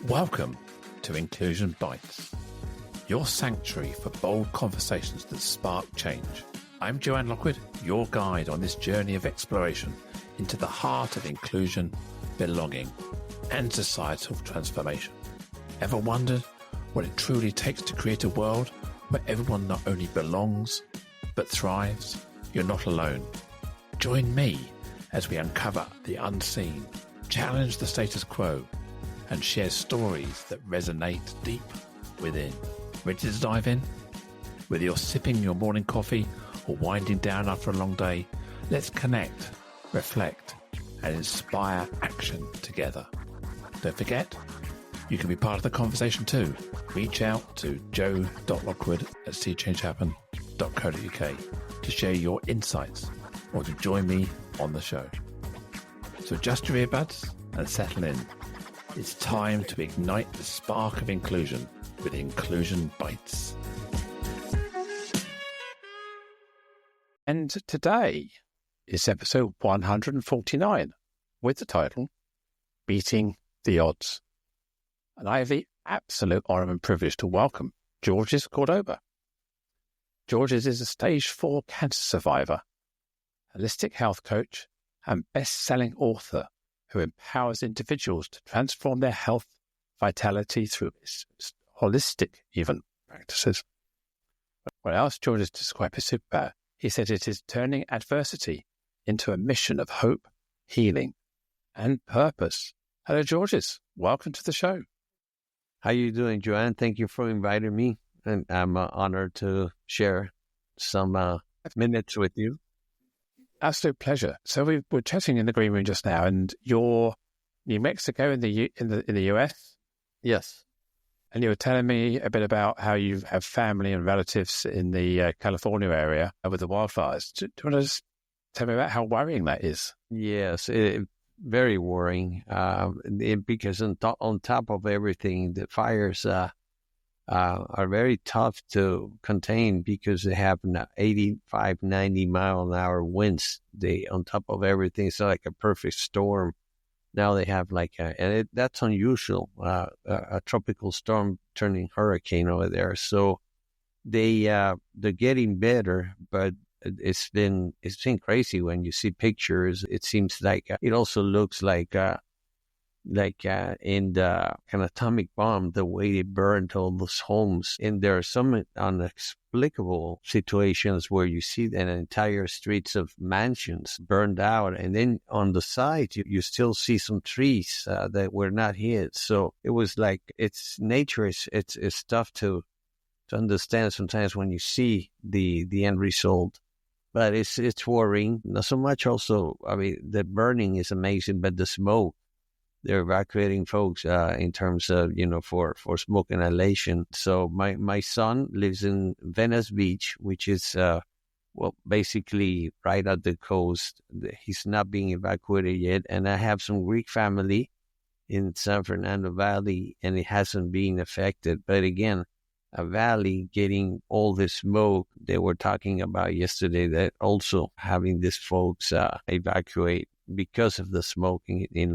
Welcome to Inclusion Bites, your sanctuary for bold conversations that spark change. I'm Joanne Lockwood, your guide on this journey of exploration into the heart of inclusion, belonging, and societal transformation. Ever wondered what it truly takes to create a world where everyone not only belongs, but thrives? You're not alone. Join me as we uncover the unseen, challenge the status quo, and share stories that resonate deep within. Ready to dive in? Whether you're sipping your morning coffee or winding down after a long day, let's connect, reflect, and inspire action together. Don't forget, you can be part of the conversation too. Reach out to joe.lockwood@seechangehappen.co.uk to share your insights or to join me on the show. So adjust your earbuds and settle in. It's time to ignite the spark of inclusion with Inclusion Bites. And today is episode 149 with the title, Beating the Odds. And I have the absolute honor and privilege to welcome Georges Cordoba. Georges is a stage 4 cancer survivor, holistic health coach, and best-selling author who empowers individuals to transform their health, vitality through holistic even practices. When I asked Georges to describe his superpower, he said it is turning adversity into a mission of hope, healing, and purpose. Hello, Georges. Welcome to the show. How you doing, Joanne? Thank you for inviting me, and I'm honored to share some minutes with you. Absolute pleasure. So we were chatting in the green room just now, and you're New Mexico in the US. Yes. And you were telling me a bit about how you have family and relatives in the California area with the wildfires. Do you want to just tell me about how worrying that is? Yes, very worrying. Because on top of everything, the fires are very tough to contain because they have 85, 90 mile an hour winds. On top of everything, it's like a perfect storm. Now they have that's unusual, a tropical storm turning hurricane over there. So they're getting better, but it's been crazy when you see pictures. It seems like it also looks like in the kind of atomic bomb, the way they burned all those homes. And there are some inexplicable situations where you see the entire streets of mansions burned out. And then on the side, you still see some trees that were not hit. So it was like, it's nature. It's tough to understand sometimes when you see the end result. But it's worrying. Not so much also, I mean, the burning is amazing, but the smoke, they're evacuating folks in terms of, for smoke inhalation. So my son lives in Venice Beach, which is, basically right at the coast. He's not being evacuated yet. And I have some Greek family in San Fernando Valley, and it hasn't been affected. But again, a valley getting all this smoke, they were talking about yesterday that also having these folks evacuate because of the smoking in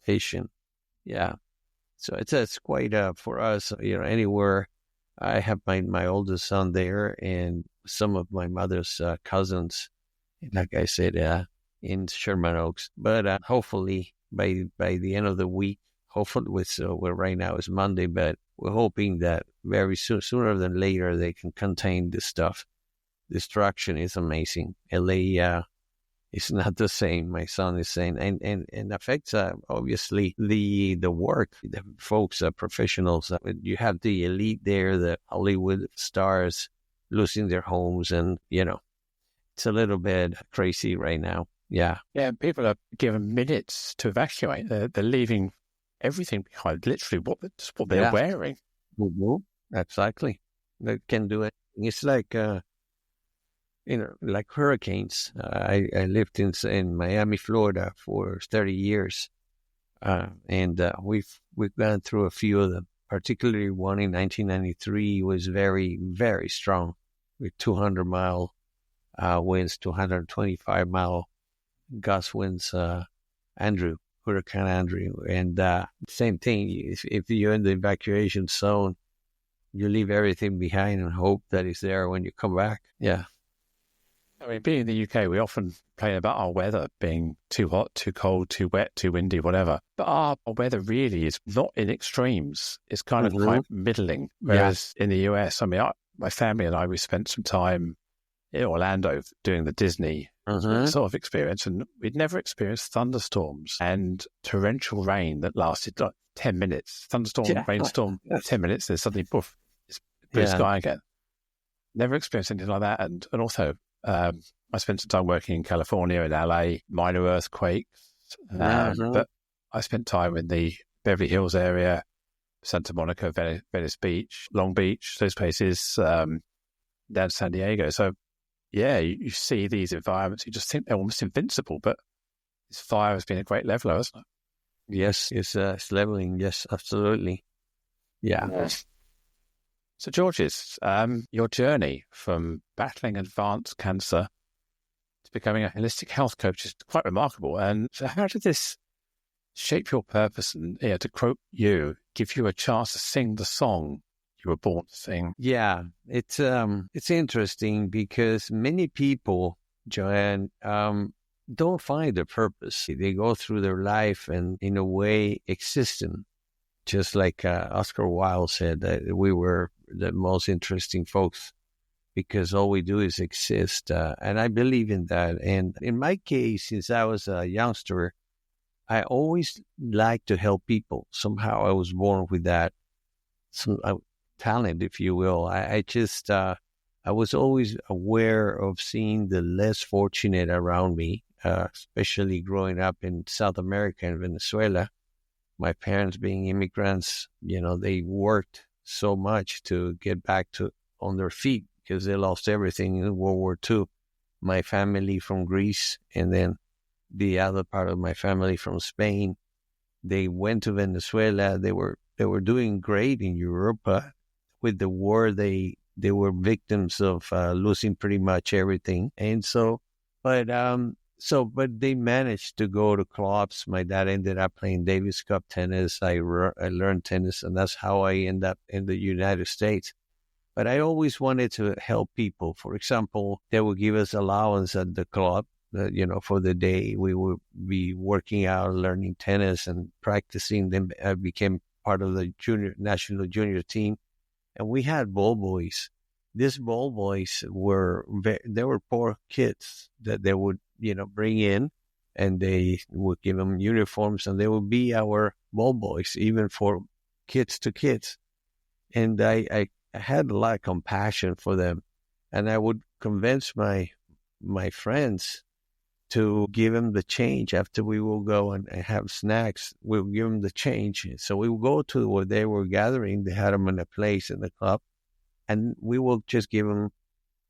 Haitian. Yeah. So it's quite for us, anywhere. I have my oldest son there and some of my mother's cousins, like I said, in Sherman Oaks. But hopefully by the end of the week, hopefully we're right now is Monday, but we're hoping that very soon, sooner than later, they can contain this stuff. Destruction is amazing. LA, it's not the same, my son is saying, and affects obviously the work. The folks, professionals. You have the elite there, the Hollywood stars losing their homes, and it's a little bit crazy right now. Yeah, people are given minutes to evacuate. They're leaving everything behind, literally what they're wearing. Mm-hmm. Exactly, they can do it. It's like like hurricanes. I lived in Miami, Florida for 30 years. And we've gone through a few of them, particularly one in 1993 was very, very strong with 200-mile winds, 225-mile gust winds. Andrew Huracan Andrew. And same thing, if you're in the evacuation zone, you leave everything behind and hope that it's there when you come back. Yeah. I mean, being in the UK, we often complain about our weather being too hot, too cold, too wet, too windy, whatever. But our weather really is not in extremes. It's kind of quite middling. Whereas in the US, I mean, my family and I, we spent some time in Orlando doing the Disney sort of experience, and we'd never experienced thunderstorms and torrential rain that lasted like 10 minutes. Thunderstorm, rainstorm, 10 minutes, then suddenly, poof, it's blue sky again. Never experienced anything like that. And also, I spent some time working in California, in LA, minor earthquakes. But I spent time in the Beverly Hills area, Santa Monica, Venice Beach, Long Beach, those places, down to San Diego. So, yeah, you see these environments, you just think they're almost invincible, but this fire has been a great leveler, hasn't it? Yes, it's leveling. Yes, absolutely. Yeah. So, Georges, your journey from battling advanced cancer to becoming a holistic health coach is quite remarkable. And so how did this shape your purpose and, to quote you, give you a chance to sing the song you were born to sing? Yeah, it's interesting because many people, Joanne, don't find a purpose. They go through their life and, in a way, existing. Just like Oscar Wilde said, that we were the most interesting folks because all we do is exist. And I believe in that. And in my case, since I was a youngster, I always liked to help people. Somehow I was born with that talent, if you will. I was always aware of seeing the less fortunate around me, especially growing up in South America and Venezuela. My parents being immigrants, they worked so much to get back on their feet because they lost everything in World War II. My family from Greece, and then the other part of my family from Spain, they went to Venezuela. They were doing great in Europe. With the war, they were victims of losing pretty much everything. And but they managed to go to clubs. My dad ended up playing Davis Cup tennis. I learned tennis, and that's how I ended up in the United States. But I always wanted to help people. For example, they would give us allowance at the club, for the day. We would be working out, learning tennis and practicing. Then I became part of the national junior team. And we had ball boys. These ball boys were poor kids that they would, bring in, and they would give them uniforms, and they would be our ball boys, even for kids to kids. And I had a lot of compassion for them, and I would convince my friends to give them the change after we will go and have snacks. We'll give them the change. So we will go to where they were gathering. They had them in a place in the club, and we will just give them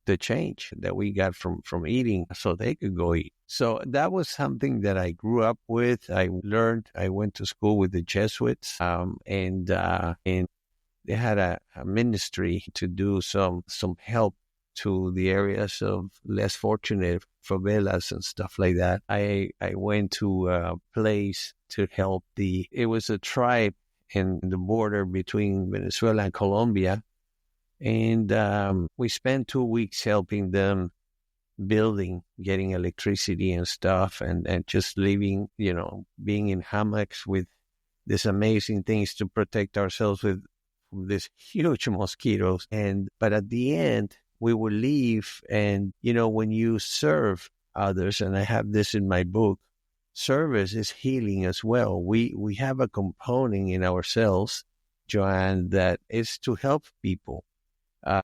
the change that we got from eating so they could go eat. So that was something that I grew up with. I went to school with the Jesuits, and they had a ministry to do some help to the areas of less fortunate, favelas and stuff like that. I went to a place to help it was a tribe in the border between Venezuela and Colombia. And we spent 2 weeks helping them getting electricity and stuff, and just living, being in hammocks with these amazing things to protect ourselves with these huge mosquitoes. But at the end, we would leave, and, when you serve others, and I have this in my book, service is healing as well. We have a component in ourselves, Joanne, that is to help people.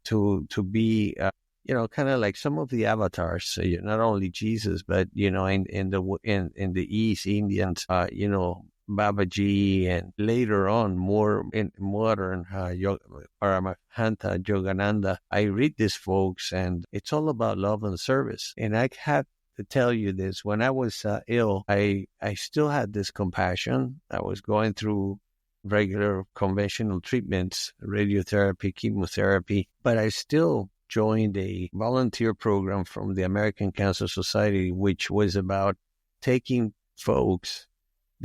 To be, kind of like some of the avatars, not only Jesus, but, in the East, Indians, Babaji, and later on, more in modern, Paramahansa Yogananda. I read these folks, and it's all about love and service. And I have to tell you this, when I was ill, I still had this compassion. I was going through regular conventional treatments, radiotherapy, chemotherapy, but I still joined a volunteer program from the American Cancer Society, which was about taking folks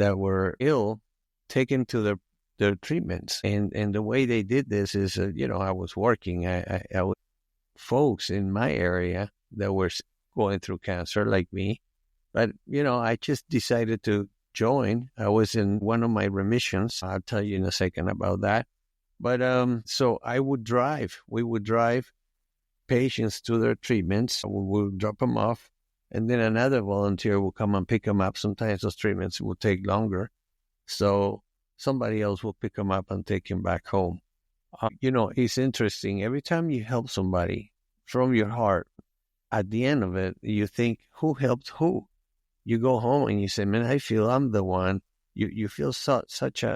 that were ill taken to their treatments. And the way they did this is, I was working. I was folks in my area that were going through cancer like me. But, I just decided to join. I was in one of my remissions. I'll tell you in a second about that. But so we would drive patients to their treatments. We would drop them off. And then another volunteer will come and pick them up. Sometimes those treatments will take longer. So somebody else will pick them up and take them back home. It's interesting. Every time you help somebody from your heart, at the end of it, you think, who helped who? You go home and you say, man, I feel I'm the one. You feel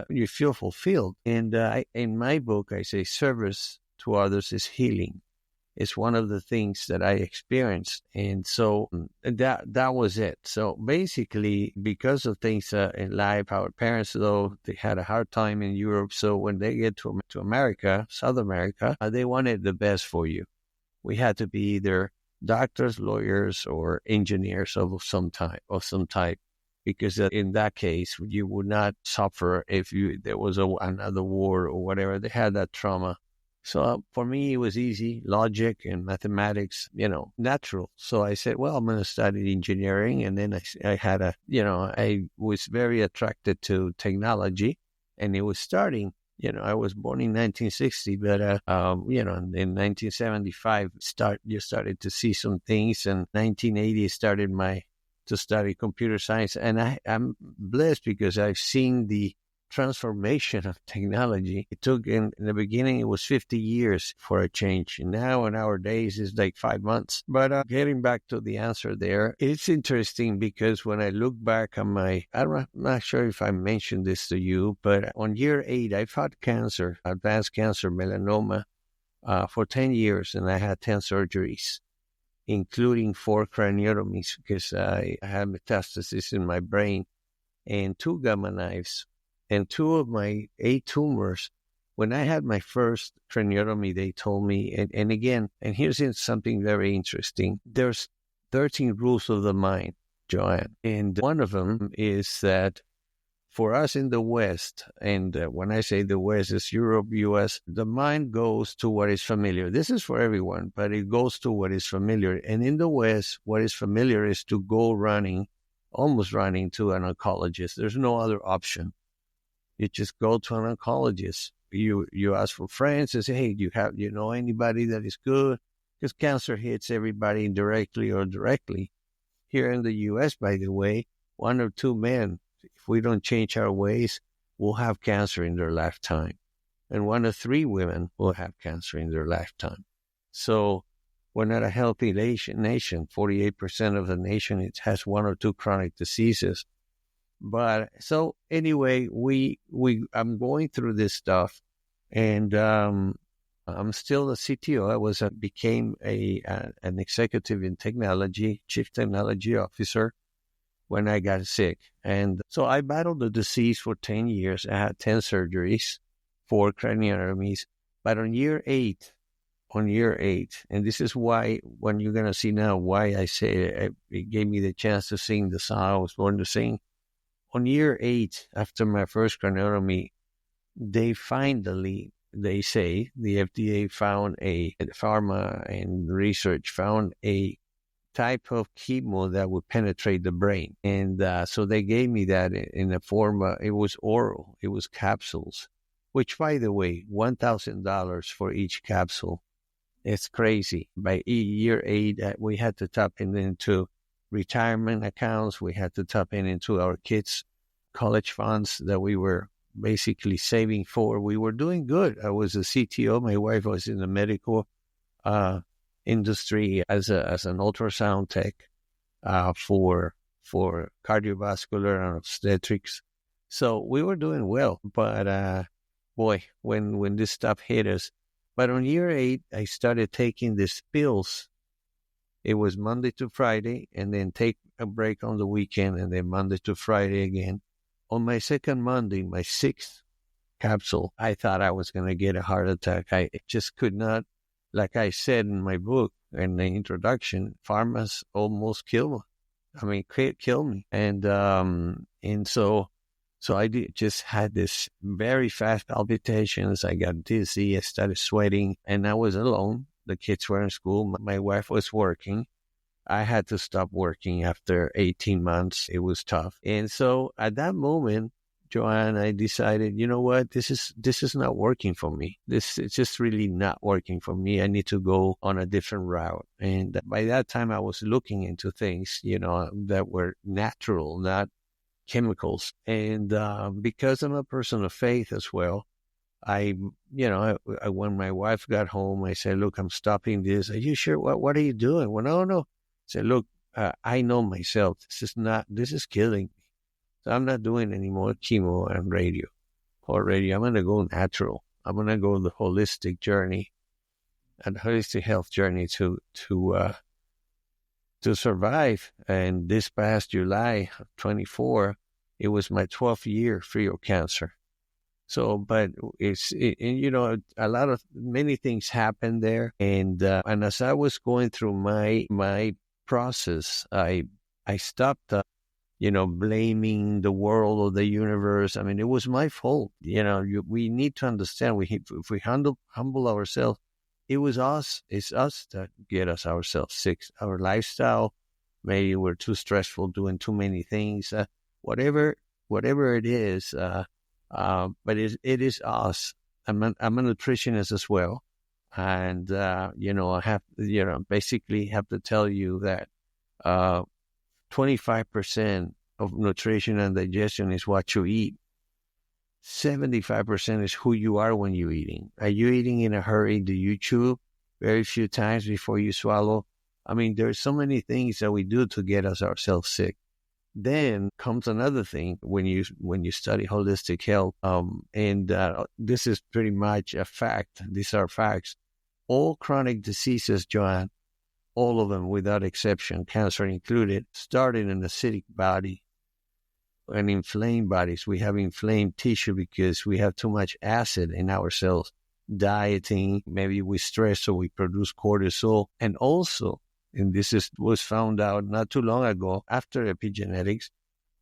you feel fulfilled. And in my book, I say service to others is healing. It's one of the things that I experienced. And so that was it. So basically, because of things in life, our parents, though, they had a hard time in Europe. So when they get to America, South America, they wanted the best for you. We had to be either doctors, lawyers, or engineers of some type. Because in that case, you would not suffer if there was another war or whatever. They had that trauma. So for me, it was easy, logic and mathematics, natural. So I said, well, I'm going to study engineering. And then I was very attracted to technology, and it was starting. I was born in 1960, but, in 1975, you started to see some things. And 1980, started to study computer science. And I'm blessed because I've seen the transformation of technology. It took, in the beginning, it was 50 years for a change. And now, nowadays, it's like 5 months. But getting back to the answer there, it's interesting because when I look back on I'm not sure if I mentioned this to you, but on year 8, I fought cancer, advanced cancer, melanoma, for 10 years, and I had 10 surgeries, including 4 craniotomies because I had metastasis in my brain, and 2 gamma knives. And 2 of my 8 tumors, when I had my first craniotomy, they told me, and again, and here's something very interesting. There's 13 rules of the mind, Joanne. And one of them is that for us in the West, and when I say the West, it's Europe, US, the mind goes to what is familiar. This is for everyone, but it goes to what is familiar. And in the West, what is familiar is to go almost running to an oncologist. There's no other option. You just go to an oncologist. You ask for friends and say, hey, do you know anybody that is good? Because cancer hits everybody indirectly or directly. Here in the U.S., by the way, 1 or 2 men, if we don't change our ways, will have cancer in their lifetime. And 1 or 3 women will have cancer in their lifetime. So we're not a healthy nation. 48% of the nation, it has 1 or 2 chronic diseases. But so anyway, I'm going through this stuff, and I'm still a CTO. I became an executive in technology, chief technology officer, when I got sick. And so I battled the disease for 10 years. I had 10 surgeries, 4 craniotomies. But on year 8, and this is why, when you're going to see now why I say it gave me the chance to sing the song I was born to sing. On year 8, after my first craniotomy, they say, the FDA found pharma and research found a type of chemo that would penetrate the brain. And so they gave me that in the form it was oral, it was capsules, which, by the way, $1,000 for each capsule. It's crazy. By year 8, we had to tap into retirement accounts. We had to tap into our kids' college funds that we were basically saving for. We were doing good. I was a CTO. My wife was in the medical industry as an ultrasound tech for cardiovascular and obstetrics. So we were doing well. But boy, when this stuff hit us. But on year 8, I started taking these pills. It was Monday to Friday, and then take a break on the weekend, and then Monday to Friday again. On my second Monday, my 6th capsule, I thought I was going to get a heart attack. I just could not, like I said in my book, in the introduction, pharmas almost kill me. And so So just had this very fast palpitations. I got dizzy. I started sweating, and I was alone. The kids were in school. My wife was working. I had to stop working after 18 months. It was tough. And so at that moment, Joanne, I decided, you know what, this is not working for me. This is just really not working for me. I need to go on a different route. And by that time, I was looking into things, that were natural, not chemicals. And because I'm a person of faith as well, when my wife got home, I said, look, I'm stopping this. Are you sure? What are you doing? Well, no. I said, look, I know myself. This is killing me. So I'm not doing any more chemo and radio. I'm going to go natural. I'm going to go the holistic journey and holistic health journey to survive. And this past July of 24, it was my 12th year free of cancer. So, but many things happened there. And as I was going through my process, I stopped, blaming the world or the universe. I mean, it was my fault. We need to understand, if we humble ourselves, it was us. It's us that get ourselves sick. Our lifestyle, maybe we're too stressful, doing too many things, whatever it is. But it is us. I'm a nutritionist as well. And, I have, basically have to tell you that 25% of nutrition and digestion is what you eat. 75% is who you are when you're eating. Are you eating in a hurry? Do you chew very few times before you swallow? I mean, there's so many things that we do to get ourselves sick. Then comes another thing when you study holistic health, and this is pretty much a fact. These are facts. All chronic diseases, Joanne, all of them without exception, cancer included, start in an acidic body and inflamed bodies. We have inflamed tissue because we have too much acid in our cells. Dieting, maybe we stress, so we produce cortisol, and also, and this was found out not too long ago after epigenetics,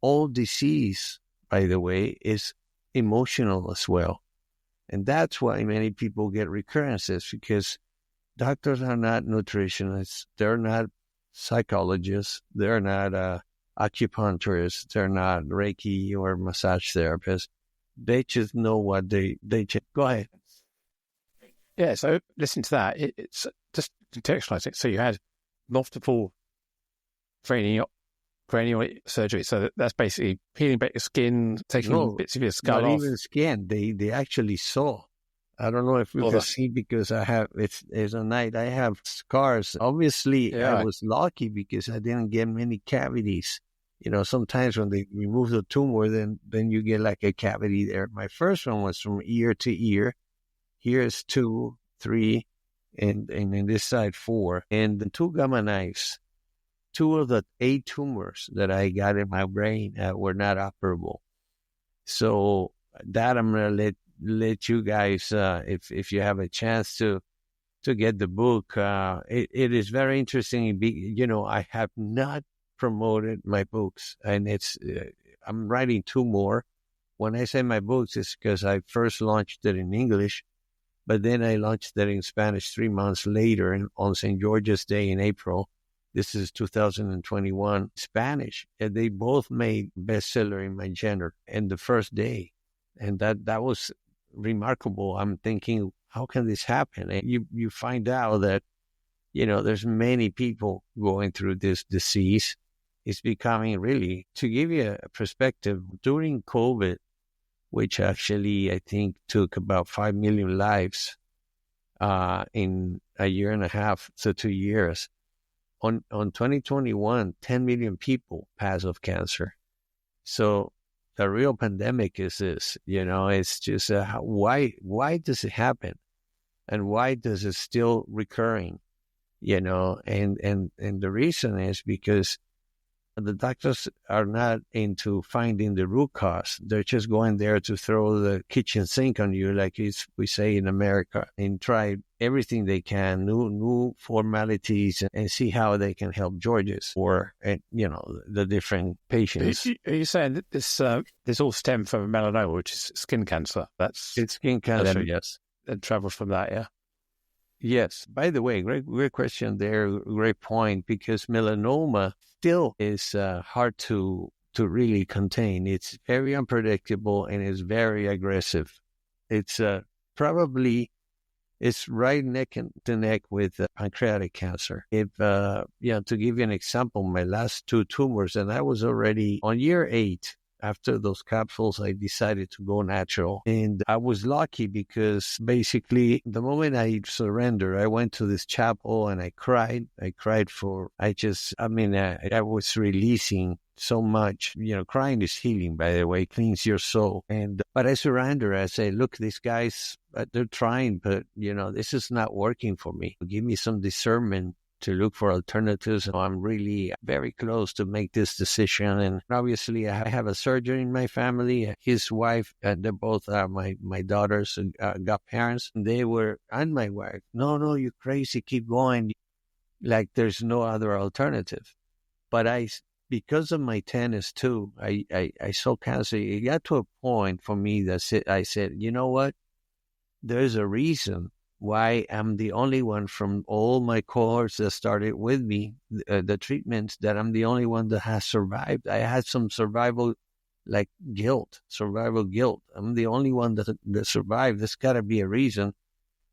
all disease, by the way, is emotional as well. And that's why many people get recurrences, because doctors are not nutritionists. They're not psychologists. They're not acupuncturists. They're not Reiki or massage therapists. They just know what they just... Go ahead. Yeah, so listen to that. It's just contextualize it. So you had multiple cranial surgery. So that's basically peeling back your skin, taking bits of your skull off. Not even skin. They actually saw. I don't know if you can see, because it's a night. I have scars. Obviously, yeah. I was lucky because I didn't get many cavities. Sometimes when they remove the tumor, then you get like a cavity there. My first one was from ear to ear. Here is 2, 3, and in this side 4. And the 2 gamma knives, 2 of the 8 tumors that I got in my brain were not operable. So that I'm going to let you guys, if you have a chance to get the book, it is very interesting. I have not promoted my books, and I'm writing 2 more. When I say my books, it's because I first launched it in English, but then I launched it in Spanish 3 months later on St. George's Day in April. This is 2021, Spanish. And they both made bestseller in my genre in the first day. And that was remarkable. I'm thinking, how can this happen? And you find out that, there's many people going through this disease. It's becoming really, to give you a perspective, during COVID, which actually I think took about 5 million lives in a year and a half to 2 years. On 2021, 10 million people passed of cancer. So the real pandemic is this, it's just why does it happen? And why does it still recurring? And the reason is because The doctors are not into finding the root cause. They're just going there to throw the kitchen sink on you, like we say in America, and try everything they can, new formalities, and see how they can help Georges or, the different patients. Are you saying that this all stemmed from melanoma, which is skin cancer? It's skin cancer, yes. And travels from that, yeah? Yes. By the way, great question there, great point, because melanoma still is hard to really contain. It's very unpredictable and it's very aggressive. It's it's right neck to neck with pancreatic cancer. If to give you an example, my last 2 tumors, and I was already on year 8. After those capsules, I decided to go natural. And I was lucky because basically the moment I surrendered, I went to this chapel and I cried. I was releasing so much. Crying is healing, by the way, cleans your soul. But I surrendered. I say, look, these guys, they're trying, but, this is not working for me. Give me some discernment to look for alternatives. I'm really very close to make this decision. And obviously, I have a surgeon in my family. His wife, they're both my daughters, godparents. They were, and my wife, no, you're crazy, keep going. Like there's no other alternative. But because of my tennis too, I saw cancer. It got to a point for me that I said, you know what? There's a reason why I'm the only one from all my cohorts that started with me, the treatments, that I'm the only one that has survived. I had some survival guilt. I'm the only one that survived. There's got to be a reason.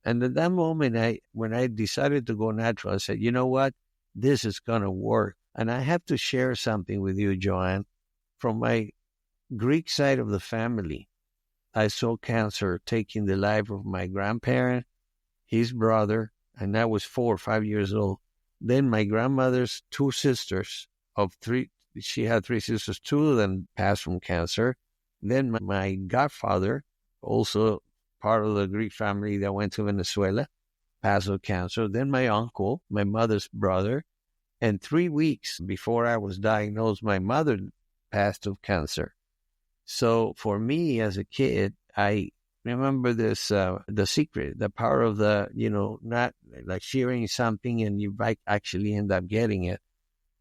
And at that moment, when I decided to go natural, I said, you know what? This is going to work. And I have to share something with you, Joanne. From my Greek side of the family, I saw cancer taking the life of my grandparent, his brother, and I was 4 or 5 years old. Then my grandmother's 2 sisters of 3, she had 3 sisters, 2 of them passed from cancer. Then my godfather, also part of the Greek family that went to Venezuela, passed of cancer. Then my uncle, my mother's brother, and 3 weeks before I was diagnosed, my mother passed of cancer. So for me as a kid, I remember this, the secret, the power of not like sharing something and you might actually end up getting it.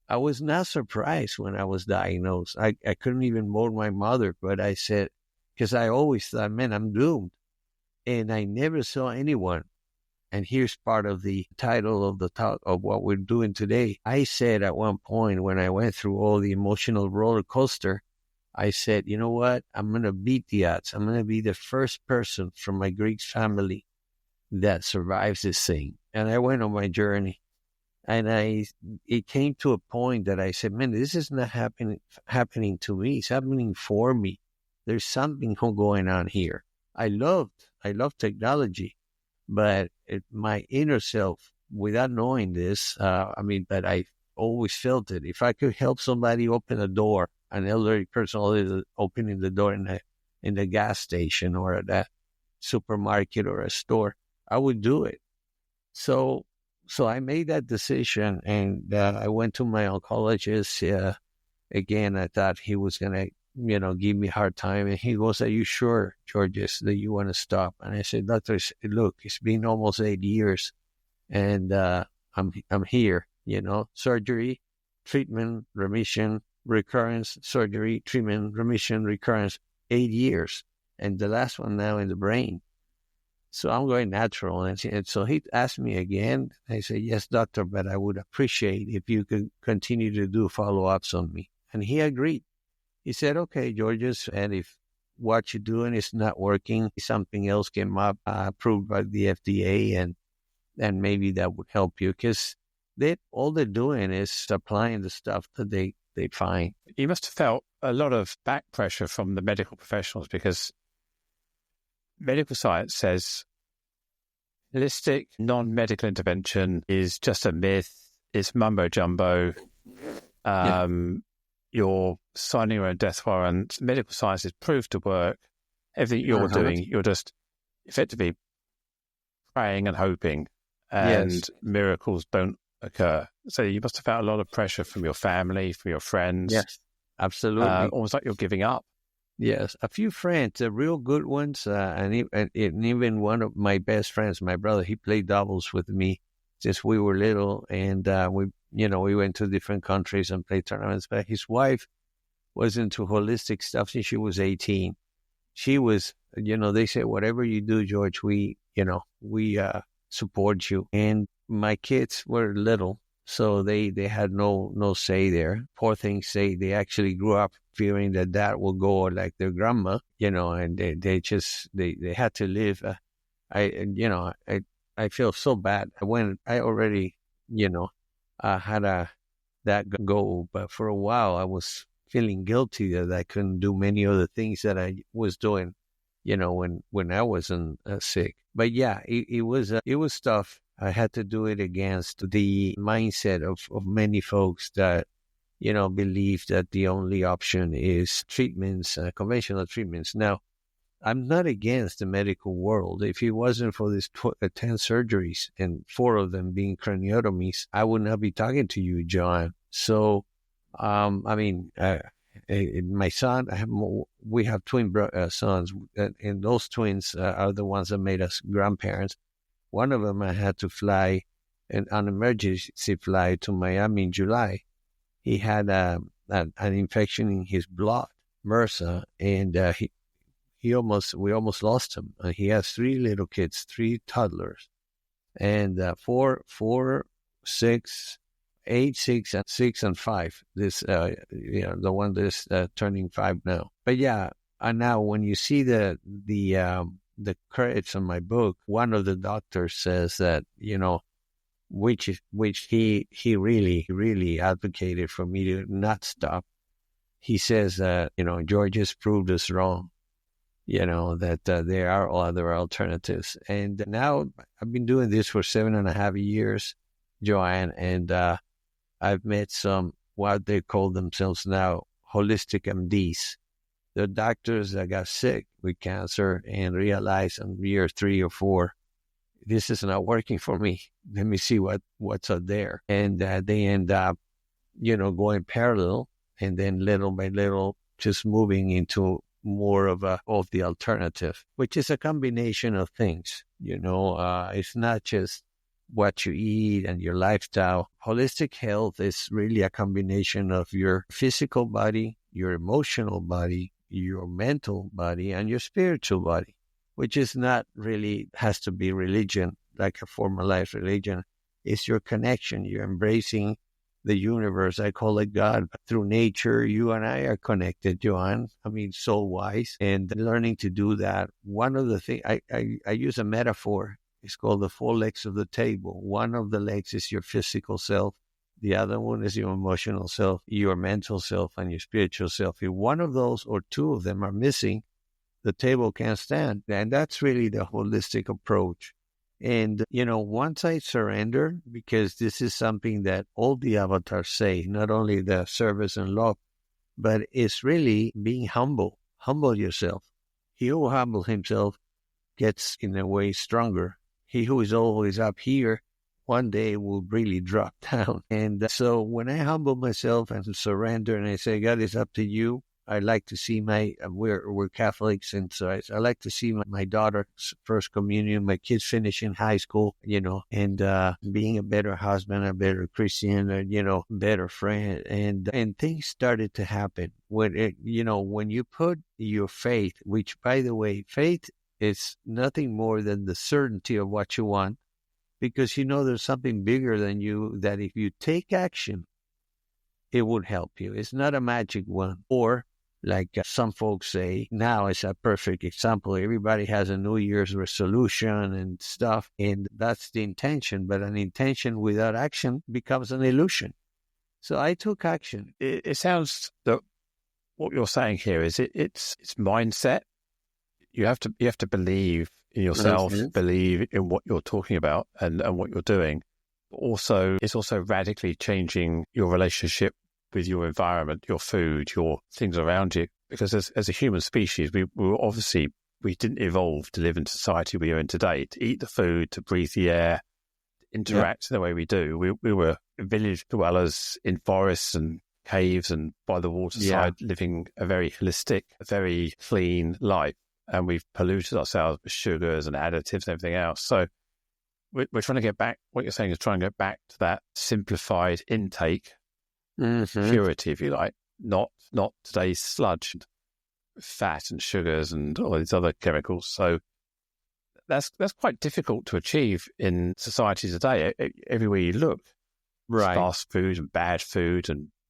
I was not surprised when I was diagnosed. I couldn't even mold my mother, but I said, because I always thought, man, I'm doomed. And I never saw anyone. And here's part of the title of the talk of what we're doing today. I said at one point when I went through all the emotional roller coaster, I said, you know what? I'm going to beat the odds. I'm going to be the first person from my Greek family that survives this thing. And I went on my journey. And it came to a point that I said, man, this is not happening to me. It's happening for me. There's something going on here. I love technology, but my inner self, without knowing this, but I always felt it. If I could help somebody open a door, an elderly person opening the door in the gas station or at a supermarket or a store, I would do it. So I made that decision, and I went to my oncologist. Again, I thought he was going to, give me a hard time. And he goes, are you sure, Georges, that you want to stop? And I said, doctor, look, it's been almost 8 years, and I'm here, surgery, treatment, remission, recurrence, surgery, treatment, remission, recurrence, 8 years. And the last one now in the brain. So I'm going natural. And so he asked me again. I said, yes, doctor, but I would appreciate if you could continue to do follow-ups on me. And he agreed. He said, okay, Georges, and if what you're doing is not working, something else came up, approved by the FDA, and maybe that would help you. Because all they're doing is applying the stuff that they find. You must have felt a lot of back pressure from the medical professionals, because medical science says holistic, non-medical intervention is just a myth. It's mumbo-jumbo. You're signing your own death warrant. Medical science is proved to work. Everything you're doing, you're just effectively praying and hoping. And miracles don't occur. So you must have felt a lot of pressure from your family, from your friends. Yes, absolutely. Almost like you're giving up. Yes, a few friends, real good ones, and even one of my best friends, my brother, he played doubles with me since we were little, and we went to different countries and played tournaments. But his wife was into holistic stuff since she was 18. She was, they said, whatever you do, George, we support you. And my kids were little, so they had no say there. Poor things, they actually grew up fearing that dad will go like their grandma, and they had to live. I feel so bad when I already, had that goal, but for a while I was feeling guilty that I couldn't do many of the things that I was doing, when I wasn't sick. But yeah, it was tough. I had to do it against the mindset of many folks that, believe that the only option is treatments, conventional treatments. Now, I'm not against the medical world. If it wasn't for these 10 surgeries and 4 of them being craniotomies, I would not be talking to you, Joanne. So, my son, we have twin sons, and those twins are the ones that made us grandparents. One of them I had to fly on an emergency flight to Miami in July. He had an infection in his blood, MRSA, and we almost lost him. He has 3 little kids, 3 toddlers, and 4, 6, 8, 6, and 6 and 5. This, the one that's turning 5 now. But yeah, and now when you see the credits on my book, one of the doctors says that, which he really advocated for me to not stop. He says that, George has proved us wrong, that there are other alternatives. And now I've been doing this for 7.5 years, Joanne, and I've met some, what they call themselves now, holistic MDs. They're doctors that got sick with cancer and realized in year 3 or 4, this is not working for me. Let me see what's out there. And they end up, going parallel, and then little by little, just moving into more of the alternative, which is a combination of things. It's not just what you eat and your lifestyle. Holistic health is really a combination of your physical body, your emotional body, your mental body, and your spiritual body, which is not really has to be religion, like a formalized religion. It's your connection. You're embracing the universe. I call it God. Through nature, you and I are connected, Joanne. Soul-wise, and learning to do that. One of the things, I use a metaphor. It's called the 4 legs of the table. One of the legs is your physical self. The other one is your emotional self, your mental self, and your spiritual self. If one of those or 2 of them are missing, the table can't stand. And that's really the holistic approach. And, once I surrender, because this is something that all the avatars say, not only the service and love, but it's really being humble. Humble yourself. He who humbles himself gets, in a way, stronger. He who is always up here, one day will really drop down. And so when I humble myself and surrender and I say, God, it's up to you, I like to see we're Catholics, and so I like to see my daughter's first communion, my kids finishing high school, and being a better husband, a better Christian, better friend. And things started to happen when when you put your faith, which, by the way, faith is nothing more than the certainty of what you want, because there's something bigger than you, that if you take action, it would help you. It's not a magic one. Or, like some folks say, now it's a perfect example. Everybody has a New Year's resolution and stuff, and that's the intention. But an intention without action becomes an illusion. So I took action. It sounds that what you're saying here is it's mindset. You have to believe in yourself, believe in what you're talking about and what you're doing. Also, it's also radically changing your relationship with your environment, your food, your things around you. Because as a human species, we didn't evolve to live in society we are in today, to eat the food, to breathe the air, interact the way we do. We were village dwellers in forests and caves and by the waterside, living a very holistic, very clean life. And we've polluted ourselves with sugars and additives and everything else. So we're trying to get back, what you're saying is trying to get back to that simplified intake, purity, if you like, not today's sludge, fat and sugars and all these other chemicals. So that's quite difficult to achieve in society today. Everywhere you look, fast food and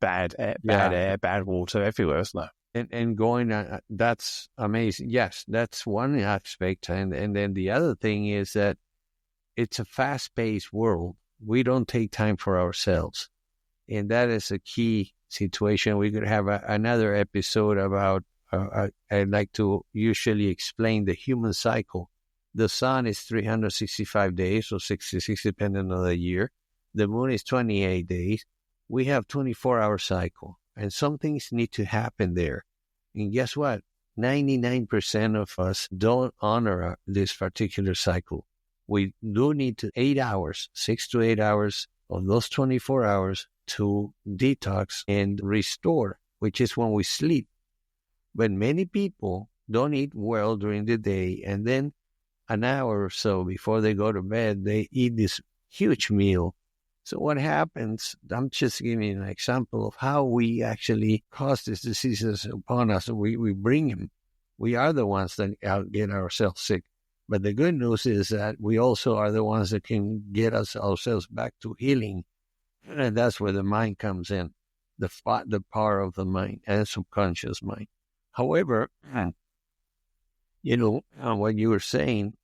bad air, bad water everywhere, isn't there? And going, that's amazing. Yes, that's one aspect. And then the other thing is that it's a fast-paced world. We don't take time for ourselves. And that is a key situation. We could have another episode about, I'd like to usually explain the human cycle. The sun is 365 days, or 66, depending on the year. The moon is 28 days. We have 24-hour cycle. And some things need to happen there. And guess what? 99% of us don't honor this particular cycle. We do need 8 hours, 6 to 8 hours of those 24 hours to detox and restore, which is when we sleep. But many people don't eat well during the day, and then an hour or so before they go to bed, they eat this huge meal. So what happens, I'm just giving you an example of how we actually cause these diseases upon us. We bring them. We are the ones that get ourselves sick. But the good news is that we also are the ones that can get ourselves back to healing. And that's where the mind comes in, the power of the mind and subconscious mind. However, what you were saying,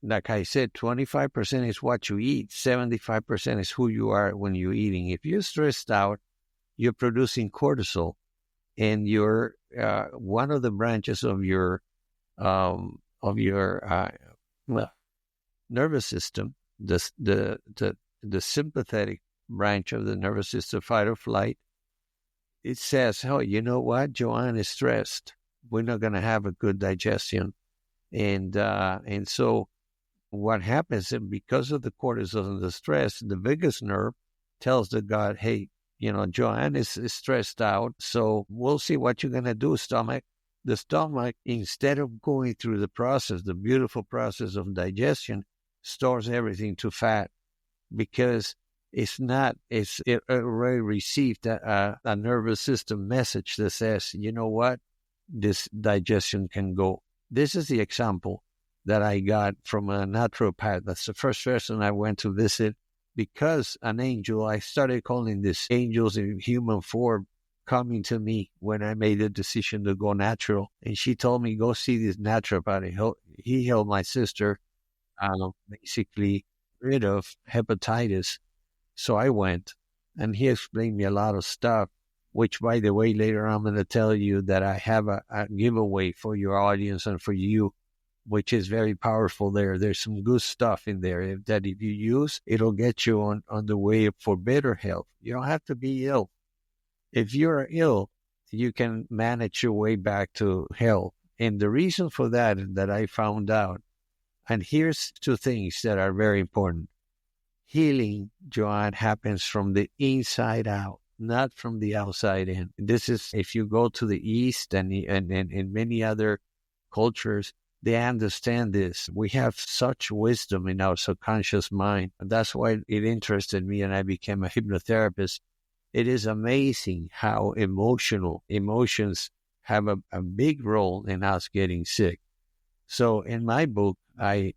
like I said, 25% is what you eat. 75% is who you are when you're eating. If you're stressed out, you're producing cortisol, and you're one of the branches of your nervous system, the sympathetic branch of the nervous system, fight or flight. It says, "Oh, you know what? Joanne is stressed. We're not going to have a good digestion," and so. What happens is because of the cortisol and the stress, the vagus nerve tells the gut, hey, Joanne is stressed out, so we'll see what you're going to do, stomach. The stomach, instead of going through the beautiful process of digestion, stores everything to fat because it's already received a nervous system message that says, you know what, this digestion can go. This is the example that I got from a naturopath. That's the first person I went to visit because an angel, I started calling these angels in human form coming to me when I made the decision to go natural. And she told me, go see this naturopath. He helped my sister basically rid of hepatitis. So I went, and he explained me a lot of stuff, which, by the way, later I'm going to tell you that I have a giveaway for your audience and for you, which is very powerful there. There's some good stuff in there that if you use, it'll get you on the way for better health. You don't have to be ill. If you're ill, you can manage your way back to health. And the reason for that I found out, and here's two things that are very important. Healing, Joanne, happens from the inside out, not from the outside in. This is, if you go to the East and in many other cultures, they understand this. We have such wisdom in our subconscious mind. And that's why it interested me and I became a hypnotherapist. It is amazing how emotions have a big role in us getting sick. So in my book, you're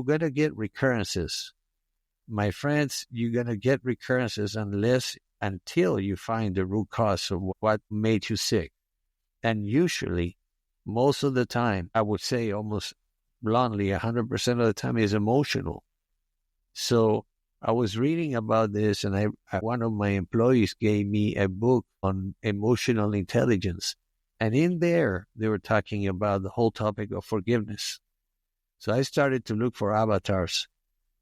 going to get recurrences. My friends, you're going to get recurrences until you find the root cause of what made you sick. And usually, most of the time, I would say almost bluntly, 100% of the time is emotional. So I was reading about this, and one of my employees gave me a book on emotional intelligence. And in there, they were talking about the whole topic of forgiveness. So I started to look for avatars,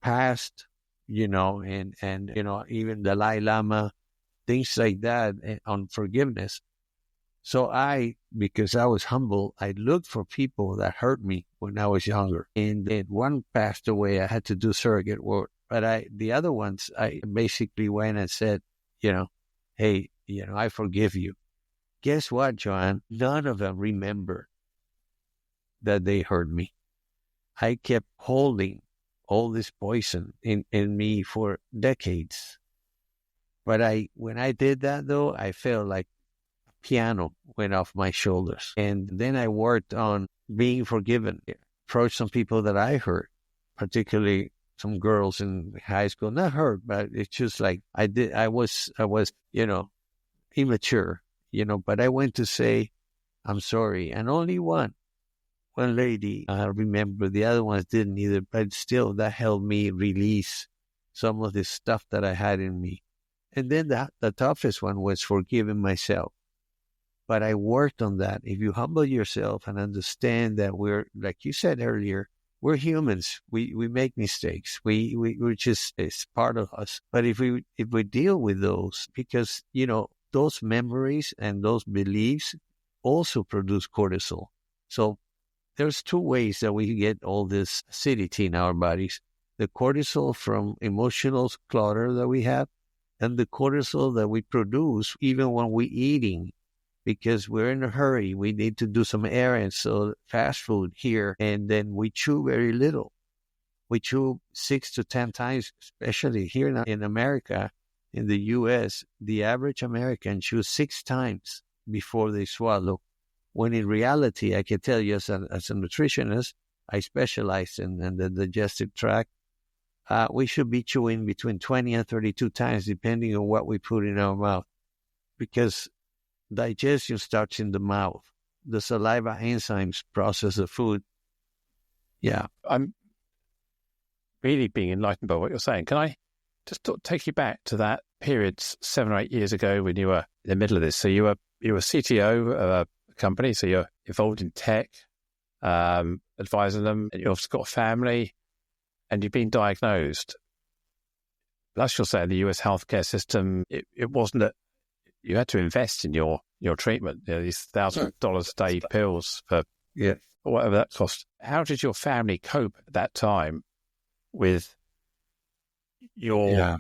past, and even Dalai Lama, things like that on forgiveness. So because I was humble, I looked for people that hurt me when I was younger. And then one passed away. I had to do surrogate work But the other ones, I basically went and said, hey, I forgive you. Guess what, Joanne? None of them remember that they hurt me. I kept holding all this poison in me for decades. But when I did that, though, I felt like a piano went off my shoulders. And then I worked on being forgiven. Approached some people that I hurt, particularly some girls in high school. Not hurt, but it's just like I was, immature, but I went to say, I'm sorry. And only one lady, I remember, the other ones didn't either, but still that helped me release some of the stuff that I had in me. And then the toughest one was forgiving myself. But I worked on that. If you humble yourself and understand that we're, like you said earlier, we're humans. We make mistakes. We're just, it's part of us. But if we deal with those, because, those memories and those beliefs also produce cortisol. So there's two ways that we get all this acidity in our bodies. The cortisol from emotional clutter that we have, and the cortisol that we produce even when we're eating, because we're in a hurry. We need to do some errands, so fast food here, and then we chew very little. We chew 6 to 10 times, especially here in America, in the U.S., the average American chews 6 times before they swallow. When in reality, I can tell you as a nutritionist, I specialize in the digestive tract. We should be chewing between 20 and 32 times, depending on what we put in our mouth, because digestion starts in the mouth. The saliva enzymes process the food. Yeah. I'm really being enlightened by what you're saying. Can I just take you back to that period 7 or 8 years ago when you were in the middle of this? So you were CTO of a company, so you're involved in tech, advising them, and you've also got a family, and you've been diagnosed. That's you're saying the US healthcare system, it wasn't that you had to invest in your treatment, these $1,000 a day pills for whatever that cost. How did your family cope at that time with your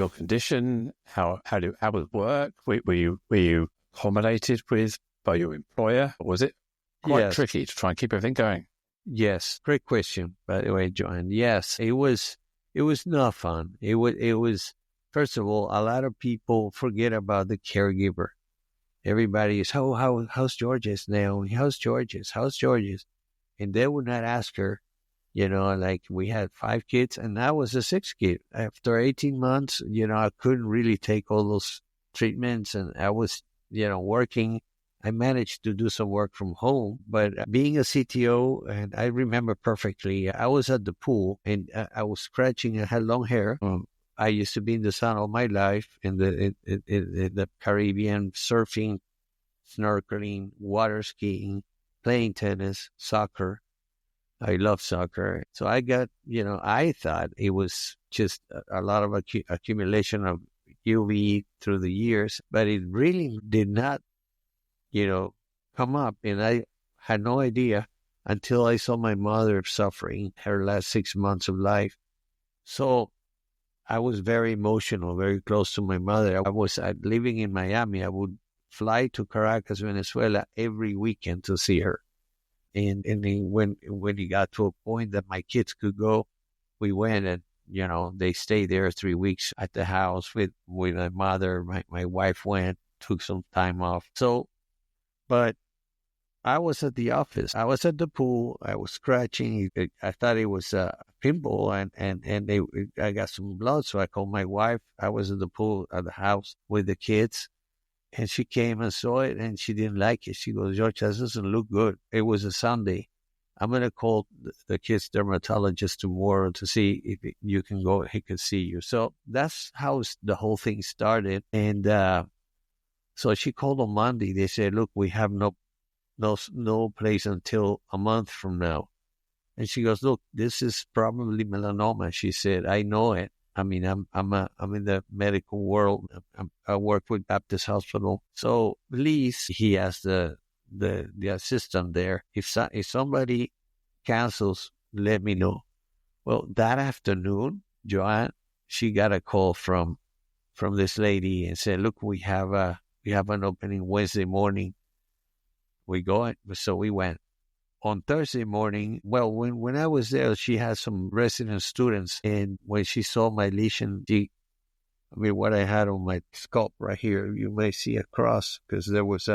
condition? How would it work? Were you accommodated by your employer? Or was it quite tricky to try and keep everything going? Yes, great question, by the way, John. Yes, it was not fun. It was. First of all, a lot of people forget about the caregiver. Everybody is, how's George's now? How's George's? And they would not ask her, like we had 5 kids and I was the 6th kid. After 18 months, I couldn't really take all those treatments, and I was, working. I managed to do some work from home, but being a CTO, and I remember perfectly, I was at the pool and I was scratching. I had long hair. I used to be in the sun all my life in the Caribbean, surfing, snorkeling, water skiing, playing tennis, soccer. I love soccer. So I got, I thought it was just a lot of accumulation of UV through the years, but it really did not, come up. And I had no idea until I saw my mother suffering her last 6 months of life. So I was very emotional, very close to my mother. I was living in Miami. I would fly to Caracas, Venezuela every weekend to see her. And when it got to a point that my kids could go, we went, and, they stayed there 3 weeks at the house with my mother. My wife went, took some time off. But I was at the office. I was at the pool. I was scratching. I thought it was a pimple, and I got some blood. So I called my wife. I was at the pool at the house with the kids, and she came and saw it, and she didn't like it. She goes, "George, that doesn't look good." It was a Sunday. I'm going to call the kid's dermatologist tomorrow to see if you can go. He could see you. So that's how the whole thing started. And so she called on Monday. They said, "Look, we have no place until a month from now." And she goes, "Look, this is probably melanoma." She said, "I know it. I mean, I'm in the medical world. I work with Baptist Hospital." So please, he asked the assistant there, if somebody cancels, let me know. Well, that afternoon, Joanne, she got a call from this lady and said, look, we have an opening Wednesday morning. We go. So we went. On Thursday morning, well, when I was there, she had some resident students. And when she saw my lesion, what I had on my scalp right here, you may see a cross because there was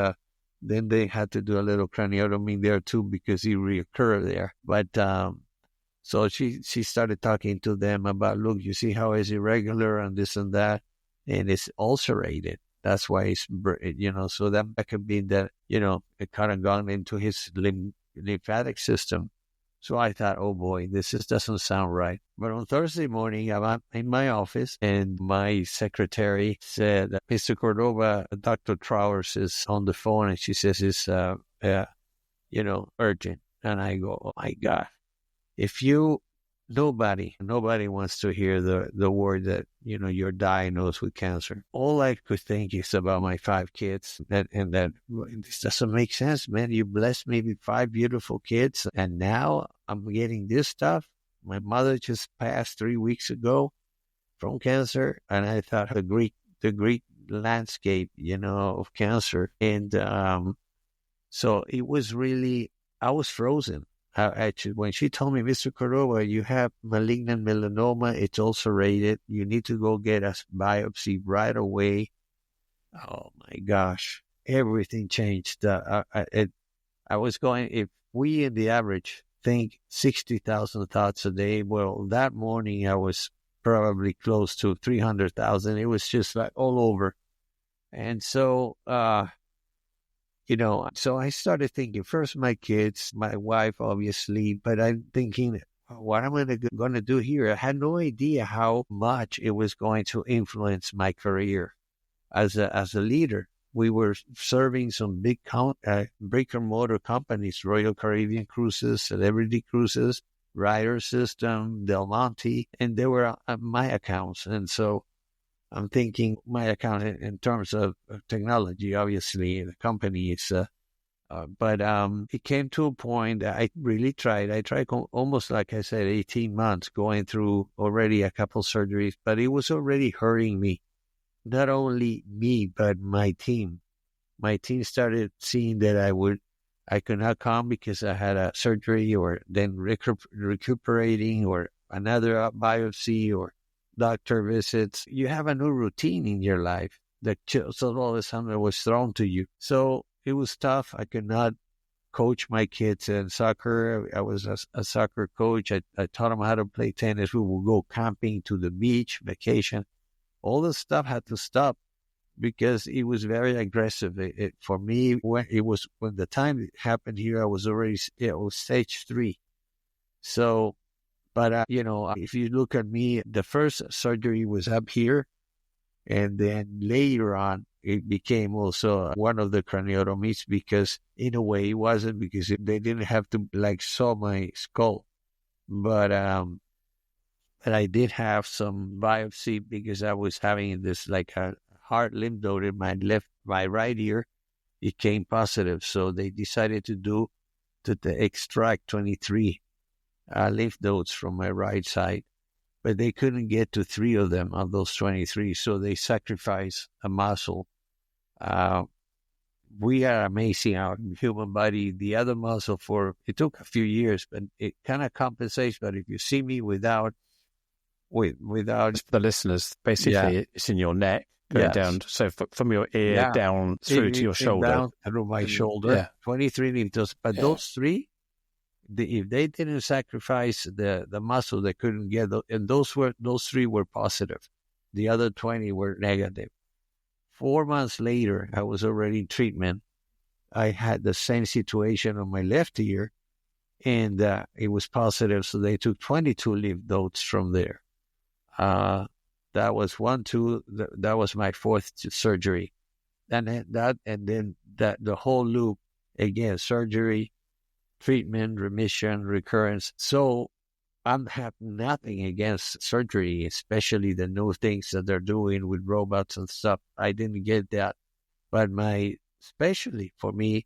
then they had to do a little craniotomy there too because it reoccurred there. But so she started talking to them about, look, you see how it's irregular and this and that, and it's ulcerated. That's why it's, so that could be that, it kind of gone into his lymphatic system. So I thought, oh boy, this doesn't sound right. But on Thursday morning, I'm in my office and my secretary said, Mr. Cordova, Dr. Trowers is on the phone and she says it's, urgent. And I go, oh my God, nobody wants to hear the word that, you're diagnosed with cancer. All I could think is about my 5 kids and that this doesn't make sense, man. You blessed me with 5 beautiful kids and now I'm getting this stuff. My mother just passed 3 weeks ago from cancer. And I thought the Greek landscape, of cancer. And so it was really, I was frozen. Actually, when she told me, Mr. Cordova, you have malignant melanoma, it's ulcerated, you need to go get a biopsy right away. Oh my gosh, everything changed. I was going, if we in the average think 60,000 thoughts a day, well, that morning I was probably close to 300,000. It was just like all over. And so, so I started thinking, first my kids, my wife, obviously, but I'm thinking, what am I going to do here? I had no idea how much it was going to influence my career as a leader. We were serving some big brick-and-mortar companies, Royal Caribbean Cruises, Celebrity Cruises, Ryder System, Del Monte, and they were my accounts. And so I'm thinking my account in terms of technology, obviously, the company is, but it came to a point that I really tried. I tried almost, like I said, 18 months going through already a couple surgeries, but it was already hurting me. Not only me, but my team. My team started seeing that I could not come because I had a surgery or then recuperating or another biopsy or doctor visits. You have a new routine in your life that so all of a sudden was thrown to you. So it was tough. I could not coach my kids in soccer. I was a soccer coach. I taught them how to play tennis. We would go camping to the beach, vacation. All this stuff had to stop because it was very aggressive. For me, when the time it happened here, I was already, it was stage 3. So, but, if you look at me, the first surgery was up here. And then later on, it became also one of the craniotomies because in a way it wasn't because they didn't have to saw my skull. But I did have some biopsy because I was having this a hard lymph node in my right ear. It came positive. So they decided to extract 23 lymph nodes from my right side, but they couldn't get to 3 of them of those 23. So they sacrificed a muscle. We are amazing, our human body. The other muscle it took a few years, but it kind of compensates. But if you see me without Just for the listeners, basically it's in your neck going down. So from your ear down through to your shoulder. Down through my shoulder, 23 lymph nodes. But those 3, if they didn't sacrifice the muscle, they couldn't get those, and those 3 were positive. The other 20 were negative. 4 months later, I was already in treatment. I had the same situation on my left ear, and it was positive. So they took 22 lymph nodes from there. That was 1, 2. That was my 4th surgery, and then the whole loop again: surgery, treatment, remission, recurrence. So I have nothing against surgery, especially the new things that they're doing with robots and stuff. I didn't get that. But especially for me,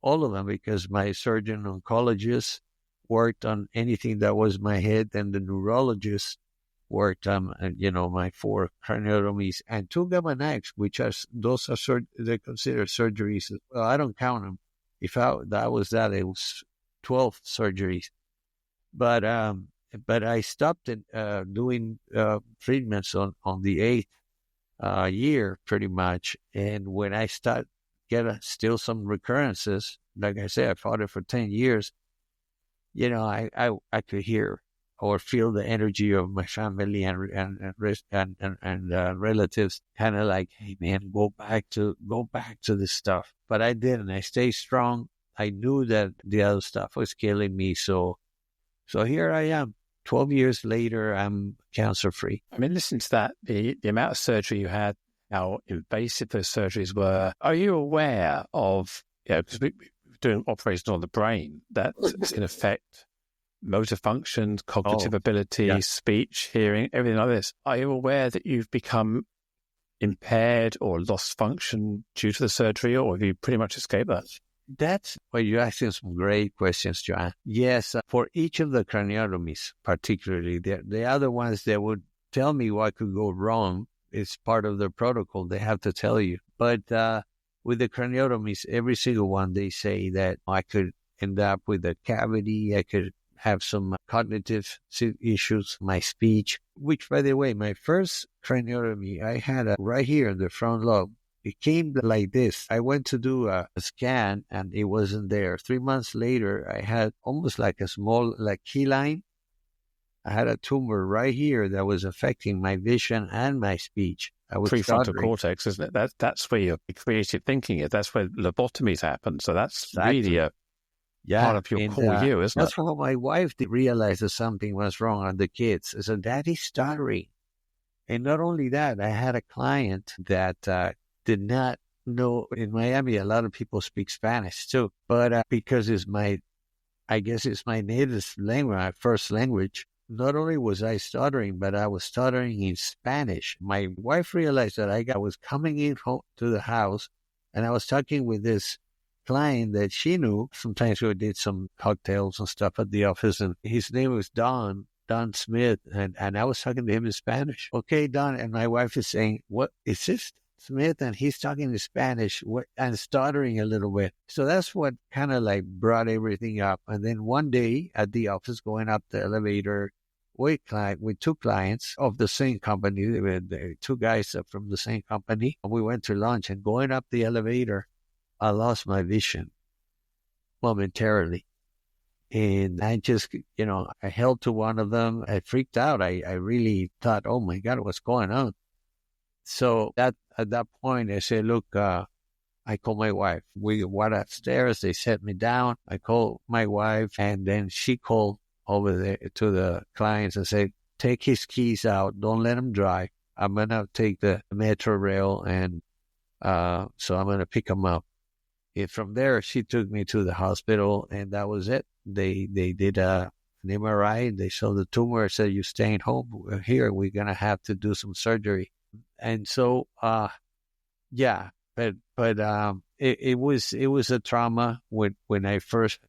all of them, because my surgeon oncologist worked on anything that was my head, and the neurologist worked on, my 4 craniotomies and 2 gamma knives, those are they're considered surgeries. Well, I don't count them. If that was it was 12 surgeries. But I stopped doing treatments on the 8th year, pretty much. And when I still some recurrences, like I said, I fought it for 10 years. I could hear or feel the energy of my family and relatives, kind of like, hey man, go back to this stuff. But I didn't. I stayed strong. I knew that the other stuff was killing me. So here I am. 12 years later, I'm cancer free. I mean, listen to that. The amount of surgery you had, how invasive those surgeries were. Are you aware of, because we're doing operations on the brain, that can affect motor functions, cognitive ability, speech, hearing, everything like this. Are you aware that you've become impaired or lost function due to the surgery, or have you pretty much escaped that? You're asking some great questions, Joanne. Yes, for each of the craniotomies, particularly, the other ones that would tell me what could go wrong, it's part of the protocol. They have to tell you. But with the craniotomies, every single one, they say that I could end up with a cavity, I could have some cognitive issues, my speech, which, by the way, my first craniotomy, I had right here in the front lobe. It came like this. I went to do a scan and it wasn't there. 3 months later, I had almost like a small, key line. I had a tumor right here that was affecting my vision and my speach. I was prefrontal cortex, isn't it? That's where your creative thinking is. That's where lobotomies happen. So that's really a part of your core you, isn't it? That's why my wife did realize that something was wrong on the kids. So Daddy's stuttering. And not only that, I had a client that did not know. In Miami, a lot of people speak Spanish too. But because I guess it's my native language, my first language, not only was I stuttering, but I was stuttering in Spanish. My wife realized that I was coming in home to the house and I was talking with this client that she knew. Sometimes we did some cocktails and stuff at the office, and his name was Don Smith, and I was talking to him in Spanish. Okay, Don, and my wife is saying, what is this Smith? And he's talking in Spanish and stuttering a little bit. So that's what kind of brought everything up. And then one day at the office, going up the elevator with 2 clients of the same company, the 2 guys from the same company, we went to lunch, and going up the elevator, I lost my vision momentarily. And I just, I held to one of them. I freaked out. I really thought, oh my God, what's going on? So at that point, I said, look, I called my wife. We went upstairs. They set me down. I called my wife, and then she called over there to the clients and said, take his keys out. Don't let him drive. I'm going to take the metro rail, and so I'm going to pick him up. And from there, she took me to the hospital, and that was it. They did an MRI. They saw the tumor. Said, you're staying home. We're here. We're going to have to do some surgery. And so, but it was a trauma. When I first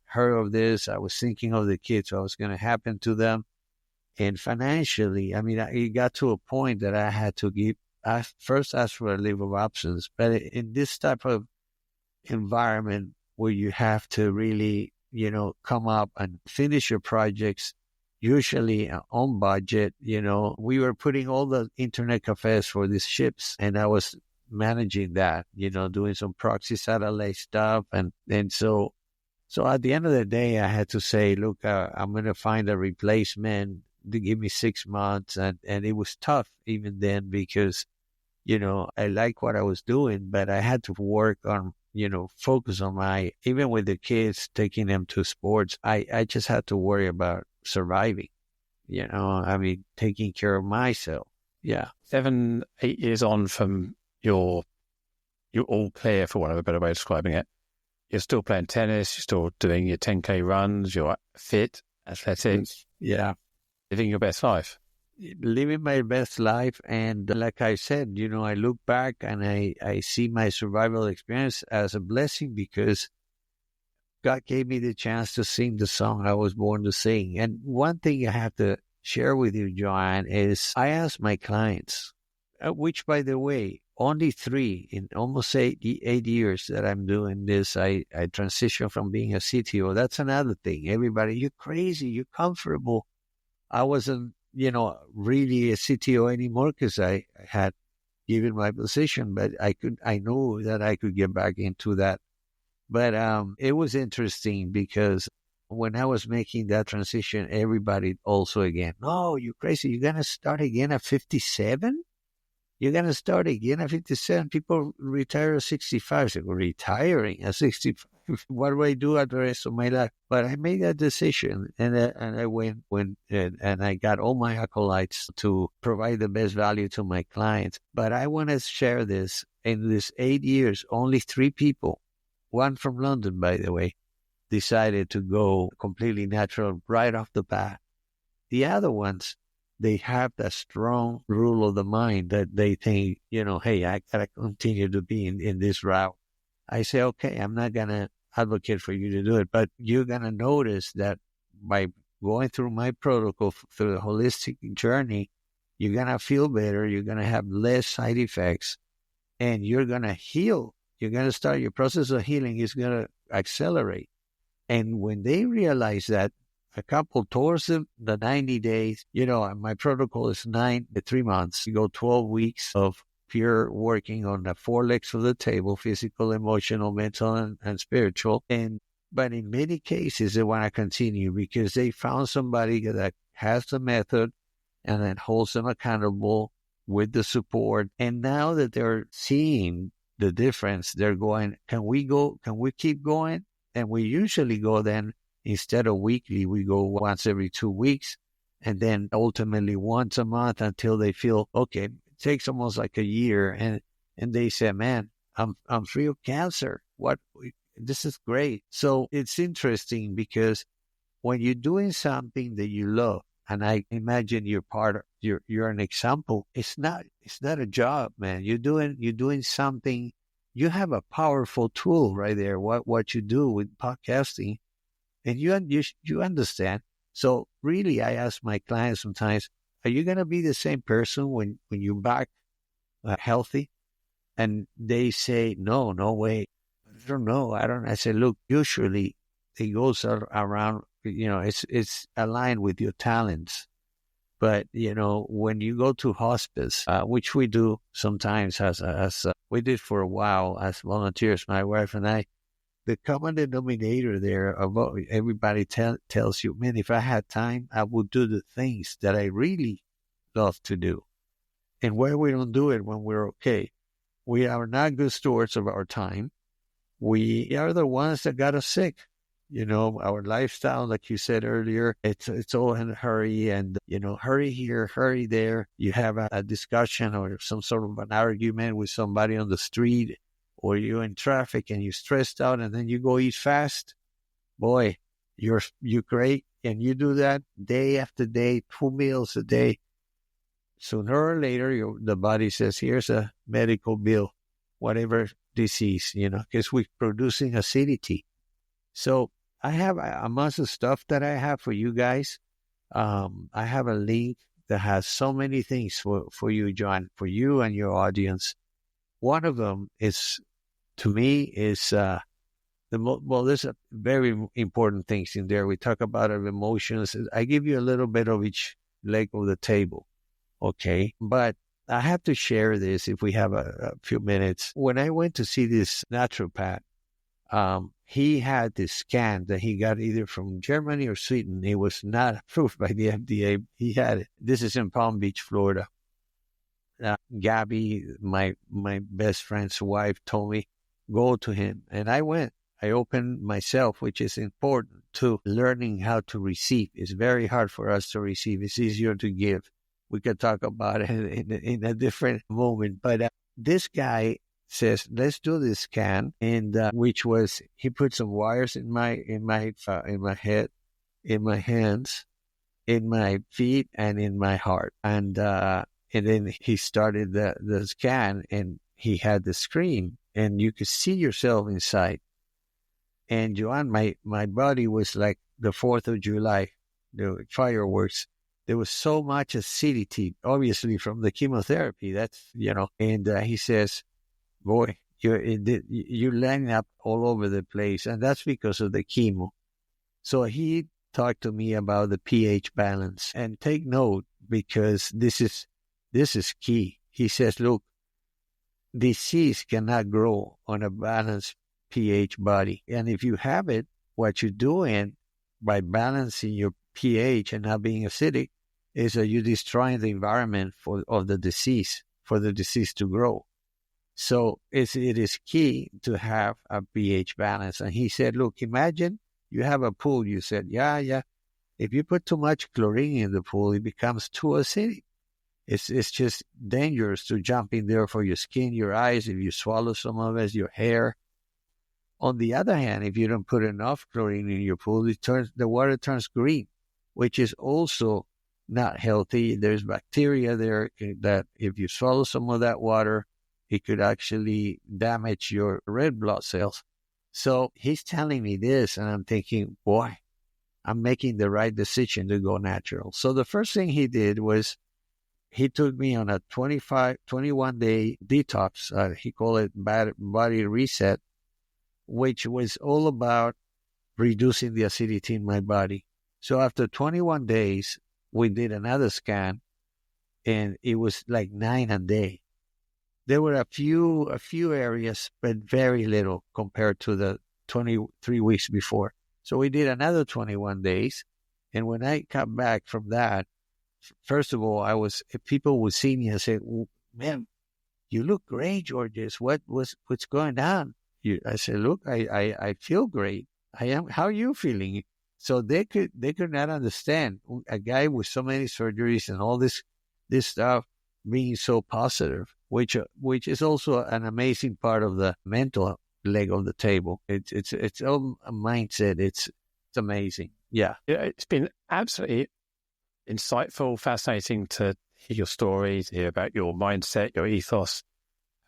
heard of this, I was thinking of the kids, what was going to happen to them. And financially, I mean, it got to a point that I had to first ask for a leave of absence. But in this type of environment where you have to really, come up and finish your projects, usually on budget, we were putting all the internet cafes for these ships, and I was managing that, doing some proxy satellite stuff. And so at the end of the day, I had to say, look, I'm going to find a replacement to give me 6 months. And it was tough even then because, I like what I was doing, but I had to work on, focus on even with the kids, taking them to sports. I just had to worry about surviving, taking care of myself. Yeah. 7, 8 years on from you're all clear, for want of a better way of describing it. You're still playing tennis, you're still doing your 10K runs, you're fit, athletic. Yeah. Living your best life. Living my best life. And like I said, I look back and I see my survival experience as a blessing because God gave me the chance to sing the song I was born to sing. And one thing I have to share with you, Joanne, is I ask my clients, which, by the way, only 3 in almost 8 years that I'm doing this. I transitioned from being a CTO. That's another thing. Everybody, you're crazy. You're comfortable. I wasn't, really a CTO anymore because I had given my position, but I knew that I could get back into that. But it was interesting because when I was making that transition, everybody also again, no, you're crazy. You're going to start again at 57? You're going to start again at 57? People retire at 65. So retiring at 65. What do I do at the rest of my life? But I made that decision, and I went and I got all my acolytes to provide the best value to my clients. But I want to share this. In this 8 years, only 3 people, one from London, by the way, decided to go completely natural right off the bat. The other ones, they have that strong rule of the mind that they think, hey, I got to continue to be in this route. I say, okay, I'm not going to advocate for you to do it, but you're going to notice that by going through my protocol, through the holistic journey, you're going to feel better, you're going to have less side effects, and you're going to heal. You're going to start your process of healing is going to accelerate. And when they realize that, a couple towards the 90 days, my protocol is 3 months. You go 12 weeks of pure working on the 4 legs of the table, physical, emotional, mental, and spiritual. But in many cases, they want to continue because they found somebody that has the method and then holds them accountable with the support. And now that they're seeing the difference, they're going, can we keep going? And we usually go then, instead of weekly, we go once every 2 weeks, and then ultimately once a month until they feel, okay, it takes almost like a year. And they say, man, I'm free of cancer. This is great. So it's interesting because when you're doing something that you love, and I imagine you're an example, it's not a job, man. You're doing something. You have a powerful tool right there, what you do with podcasting. And you understand. So really, I ask my clients sometimes, are you going to be the same person when you're back healthy? And they say, no way. I don't know. I say, look, usually it goes around, it's aligned with your talents. But, when you go to hospice, which we do sometimes as we did for a while as volunteers, my wife and I, the common denominator there of what everybody tells you, man, if I had time, I would do the things that I really love to do. And why we don't do it when we're okay? We are not good stewards of our time. We are the ones that got us sick. Our lifestyle, like you said earlier, it's all in a hurry and, hurry here, hurry there. You have a discussion or some sort of an argument with somebody on the street, or you're in traffic and you're stressed out, and then you go eat fast. Boy, you're great. And you do that day after day, 2 meals a day. Sooner or later, the body says, here's a medical bill, whatever disease, because we're producing acidity. So I have a bunch of stuff that I have for you guys. I have a link that has so many things for you, John, for you and your audience. One of them is, to me, there's a very important things in there. We talk about our emotions. I give you a little bit of each leg of the table, okay? But I have to share this if we have a few minutes. When I went to see this naturopath, he had this scan that he got either from Germany or Sweden. It was not approved by the FDA. He had it. This is in Palm Beach, Florida. Gabby, my best friend's wife, told me, go to him. And I went. I opened myself, which is important to learning how to receive. It's very hard for us to receive. It's easier to give. We could talk about it in a different moment. But this guy says, let's do this scan. And which was, he put some wires in my head, in my hands, in my feet, and in my heart. And then he started the scan, and he had the screen, and you could see yourself inside. And Joanne, my body was like the 4th of July, the fireworks. there was so much acidity, obviously from the chemotherapy. And he says, boy, you're lining up all over the place. And that's because of the chemo. So he talked to me about the pH balance. And take note, because this is key. He says, look, disease cannot grow on a balanced pH body. And if you have it, what you're doing by balancing your pH and not being acidic is that you're destroying the environment of the disease, for the disease to grow. So it is key to have a pH balance. And he said, look, imagine you have a pool. You said, yeah. If you put too much chlorine in the pool, it becomes too acidic. It's just dangerous to jump in there for your skin, your eyes, if you swallow some of it, your hair. On the other hand, if you don't put enough chlorine in your pool, the water turns green, which is also not healthy. There's bacteria there that if you swallow some of that water, it could actually damage your red blood cells. So he's telling me this, and I'm thinking, boy, I'm making the right decision to go natural. So the first thing he did was he took me on a 21-day detox. He called it body reset, which was all about reducing the acidity in my body. So after 21 days, we did another scan, and it was like 9 a day. There were a few areas, but very little compared to the 23 weeks before. So we did another 21 days. And when I got back from that, first of all, people would see me and say, well, man, you look great, Georges. What's going on? I said, look, I feel great. I am. How are you feeling? So they could not understand a guy with so many surgeries and all this stuff being so positive, which is also an amazing part of the mental leg of the table. It's own mindset. It's amazing. Yeah. It's been absolutely insightful, fascinating to hear your story, to hear about your mindset, your ethos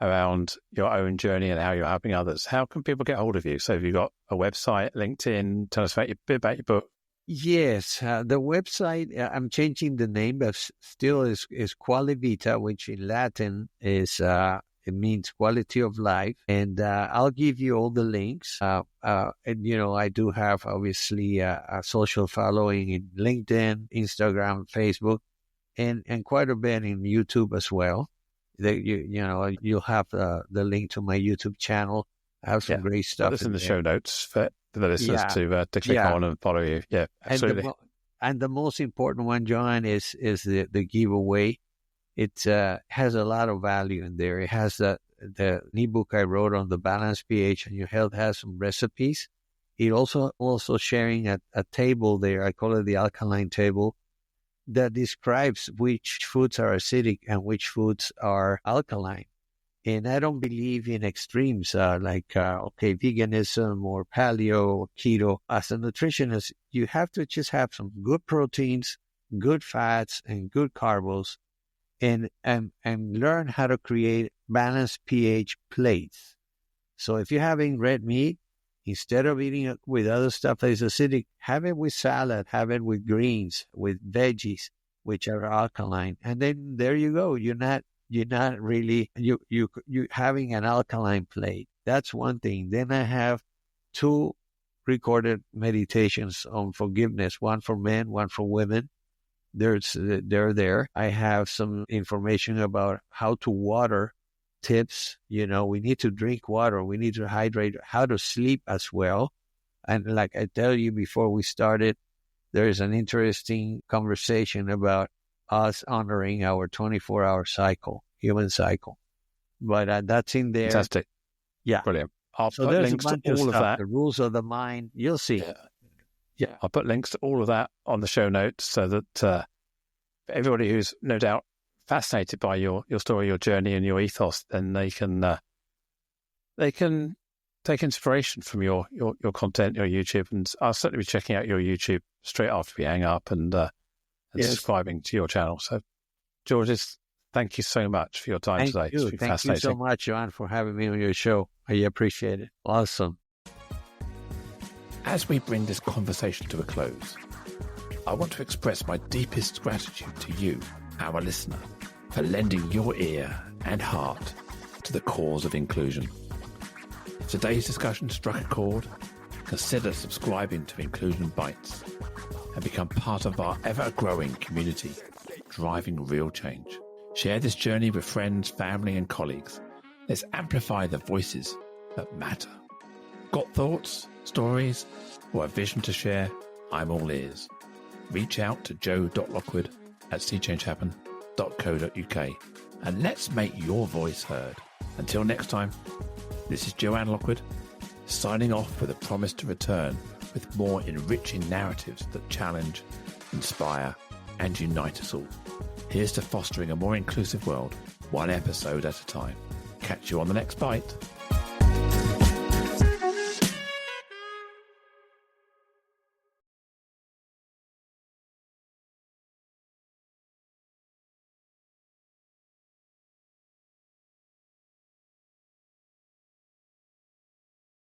around your own journey and how you're helping others. How can people get hold of you? So have you got a website, LinkedIn? Tell us about your book. Yes, the website, I'm changing the name, but still is Qualivita, which in Latin is it means quality of life. And I'll give you all the links. And, I do have, obviously, a social following in LinkedIn, Instagram, Facebook, and quite a bit in YouTube as well. You'll have the link to my YouTube channel. I have some great stuff. Put this in the show notes for the listeners to click on and follow you. Yeah, absolutely. And the most important one, John, is the giveaway. It has a lot of value in there. It has the ebook I wrote on the balanced pH and your health, has some recipes. It also sharing a table there. I call it the alkaline table, that describes which foods are acidic and which foods are alkaline. And I don't believe in extremes like veganism or paleo or keto. As a nutritionist, you have to just have some good proteins, good fats, and good carbs, and learn how to create balanced pH plates. So if you're having red meat, instead of eating it with other stuff that is acidic, have it with salad, have it with greens, with veggies, which are alkaline. And then there you go. You're not really, you having an alkaline plate. That's one thing. Then I have 2 recorded meditations on forgiveness, one for men, one for women. They're there. I have some information about how to water, tips. We need to drink water. We need to hydrate, how to sleep as well. And like I tell you before we started, there is an interesting conversation about us honoring our 24-hour cycle, human cycle. But that's in there. Fantastic. Yeah. Brilliant. I'll put links to all of that. The rules of the mind. You'll see. Yeah. I'll put links to all of that on the show notes so that everybody who's no doubt fascinated by your story, your journey, and your ethos, then they can take inspiration from your content, your YouTube. And I'll certainly be checking out your YouTube straight after we hang up and subscribing to your channel. So, Georges, thank you so much for your time today. It's been fascinating. Thank you so much, John, for having me on your show. I appreciate it. Awesome. As we bring this conversation to a close, I want to express my deepest gratitude to you, our listener, for lending your ear and heart to the cause of inclusion. If today's discussion struck a chord, consider subscribing to Inclusion Bites and become part of our ever-growing community, driving real change. Share this journey with friends, family and colleagues. Let's amplify the voices that matter. Got thoughts, stories, or a vision to share? I'm all ears. Reach out to joe.lockwood@seechangehappen.co.uk and let's make your voice heard. Until next time, this is Joanne Lockwood, signing off with a promise to return with more enriching narratives that challenge, inspire, and unite us all. Here's to fostering a more inclusive world, one episode at a time. Catch you on the next bite.